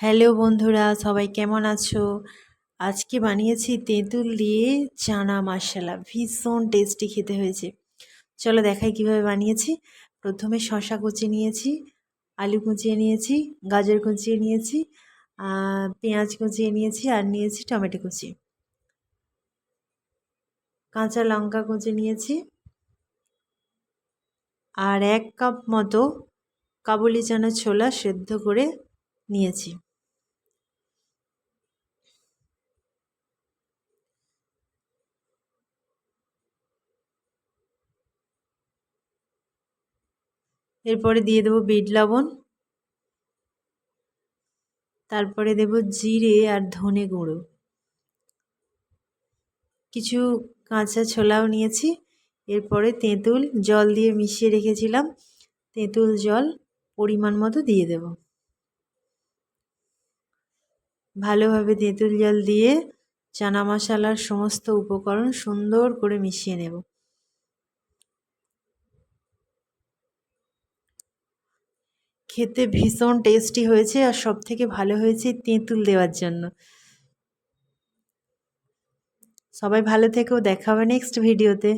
Hello বন্ধুরা, সবাই কেমন আছো? আজকে বানিয়েছি তেঁতুল দিয়ে চানা মশলা। ভীষণ টেস্টি খেতে হয়েছে। চলো দেখাই কিভাবে বানিয়েছি। প্রথমে শসা কুচিয়ে নিয়েছি, আলু কুচিয়ে নিয়েছি, গাজর কুচিয়ে নিয়েছি, পেঁয়াজ কুচিয়ে নিয়েছি, আর নিয়েছি টমেটো কুচি, কাঁচা লঙ্কা কুচি নিয়েছি, আর 1 কাপ মতো কাবুলি চানা ছোলা সেদ্ধ করে নিয়েছি। এরপরে দিয়ে দেবো বিট লবণ, তারপরে দেব জিরে আর ধনে গুঁড়ো, কিছু কাঁচা ছোলাও নিয়েছি। এরপরে তেঁতুল জল দিয়ে মিশিয়ে রেখেছিলাম, তেঁতুল জল পরিমাণ মতো দিয়ে দেব। ভালোভাবে তেঁতুল জল দিয়ে চানা মশলার সমস্ত উপকরণ সুন্দর করে মিশিয়ে নেব। খেতে ভীষণ টেস্টি হয়েছে, আর সবথেকে ভালো হয়েছে তেঁতুল দেওয়ার জন্য। সবাই ভালো থেকো, দেখা হবে নেক্সট ভিডিওতে।